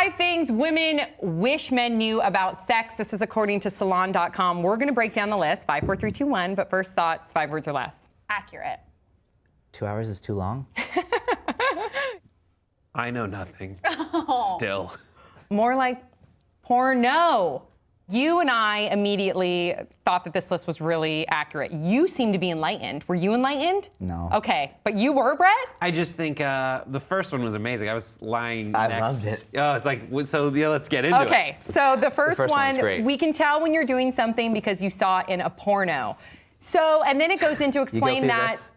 5 things women wish men knew about sex. This is according to salon.com. We're going to break down the list. 5, 4, 3, 2, 1. But first thoughts, 5 words or less. Accurate. 2 hours is too long? I know nothing. Still. More like porno. You and I immediately thought that this list was really accurate. You seem to be enlightened. Were you enlightened? No. Okay, but you were, Brett? I just think the first one was amazing. I was lying I next. loved it. Oh, it's like, so yeah, let's get into it. Okay, so the first one's one, great. we can tell when you're doing something because you saw it in a porno. So, and then it goes into explain guilty of that. this?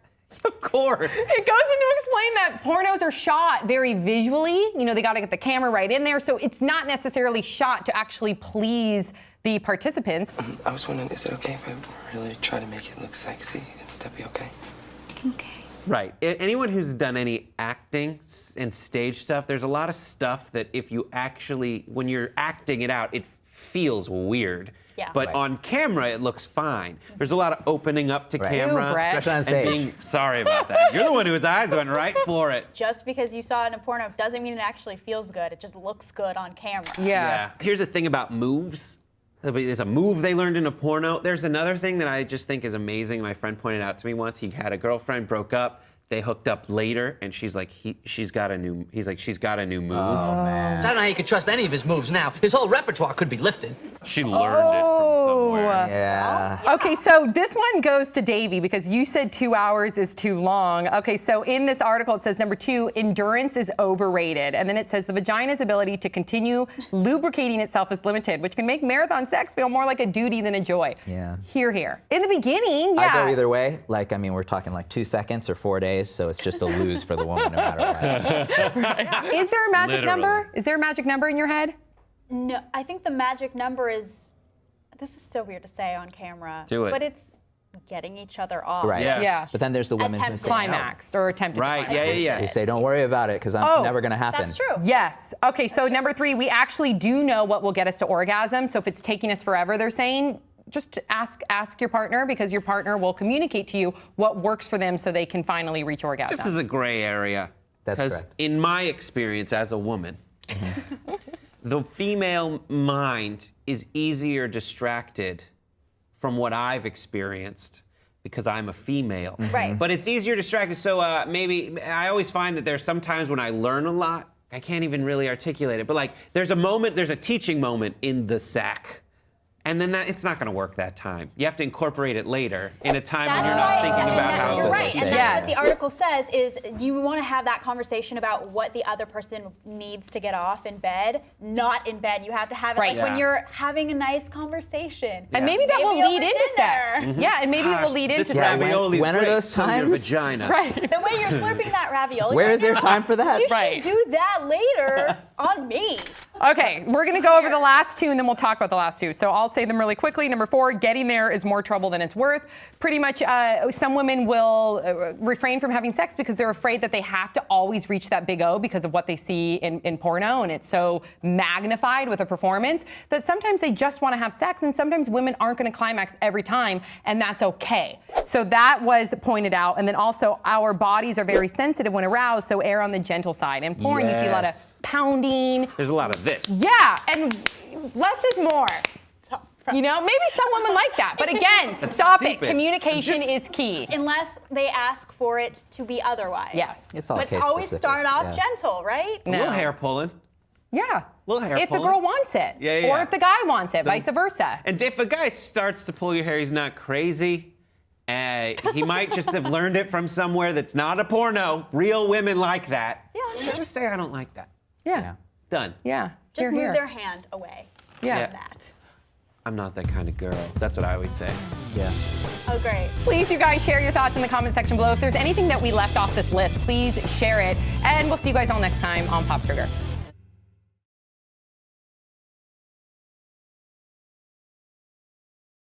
Of course. It goes into explain that pornos are shot very visually. You know, they got to get the camera right in there. So it's not necessarily shot to actually please the participants. I was wondering, is it okay if I really try to make it look sexy? Would that be okay? Okay. Right. Anyone who's done any acting and stage stuff, there's a lot of stuff that if you actually, when you're acting it out, it feels weird. Yeah. But Right. on camera, it looks fine. There's a lot of opening up to Right. camera. Ooh, Brett. Especially on and stage. being sorry about that. You're the one whose eyes went right for it. Just because you saw it in a porno doesn't mean it actually feels good. It just looks good on camera. Yeah. Here's the thing about moves. There's a move they learned in a porno. There's another thing that I just think is amazing. My friend pointed out to me once. He had a girlfriend, broke up. They hooked up later, and she's like, she's got a new move. Oh, man. I don't know how you could trust any of his moves now. His whole repertoire could be lifted. She learned it from somewhere. Yeah. Okay, so this one goes to Davey because you said 2 hours is too long. Okay, so in this article it says number 2, endurance is overrated. And then it says the vagina's ability to continue lubricating itself is limited, which can make marathon sex feel more like a duty than a joy. Yeah. Here. In the beginning, yeah. I go either way. Like, I mean, we're talking like 2 seconds or 4 days, so it's just a lose for the woman no matter what. Is there a magic Literally. number? Is there a magic number in your head? No, I think the magic number is, this is so weird to say on camera. Do it. But it's getting each other off. Right. Yeah. But then there's the women who Attempted. say no. Climaxed or attempted Right, climax. yeah. They say, don't worry about it, because it's Oh, never going to happen. That's true. Yes. Okay, so number 3, we actually do know what will get us to orgasm. So if it's taking us forever, they're saying, just ask your partner because your partner will communicate to you what works for them so they can finally reach orgasm. This is a gray area. That's Because correct. in my experience as a woman, the female mind is easier distracted from what I've experienced because I'm a female. Right. But it's easier distracted. So maybe I always find that there's sometimes when I learn a lot, I can't even really articulate it. But like there's a teaching moment in the sack. And then it's not going to work that time. You have to incorporate it later in a time when you're not thinking about how you're it's right, supposed and to. that's what the article says is you want to have that conversation about what the other person needs to get off in bed, not in bed. You have to have it Right. like when Yeah. you're having a nice conversation. And maybe that will Maybe lead over into sex. dinner. Yeah, and maybe it will lead into This sex. ravioli's when are great, those so your times? vagina. Right. The way you're slurping that ravioli. Where right is there now, time for that? You should Right. do that later on me. Okay, we're going to go over the last 2 and then we'll talk about the last 2. So I'll say them really quickly. Number 4, getting there is more trouble than it's worth. Pretty much some women will refrain from having sex because they're afraid that they have to always reach that big O because of what they see in porno, and it's so magnified with a performance that sometimes they just want to have sex, and sometimes women aren't going to climax every time, and that's okay. So that was pointed out. And then also our bodies are very sensitive when aroused, so err on the gentle side. In porn, you see a lot of Yes. pounding. There's a lot of this. Yeah, and less is more. You know, maybe some women like that. But again, stop it. stupid. Communication Just- is key. Unless they ask for it to be otherwise. Yes. It's all But case always specific, start off yeah. gentle, right? A little hair pulling. Yeah. Little hair if the pulling. girl wants it. Yeah, Or yeah. if the guy wants it, vice versa. And if a guy starts to pull your hair, he's not crazy. He might just have learned it from somewhere that's not a porno. Real women like that. Yeah, sure. Just say, I don't like that. Yeah. Done. Yeah. Just Here, move here. their hand away Yeah. from that. I'm not that kind of girl. That's what I always say. Yeah. Oh, great. Please, you guys, share your thoughts in the comment section below. If there's anything that we left off this list, please share it. And we'll see you guys all next time on Pop Trigger.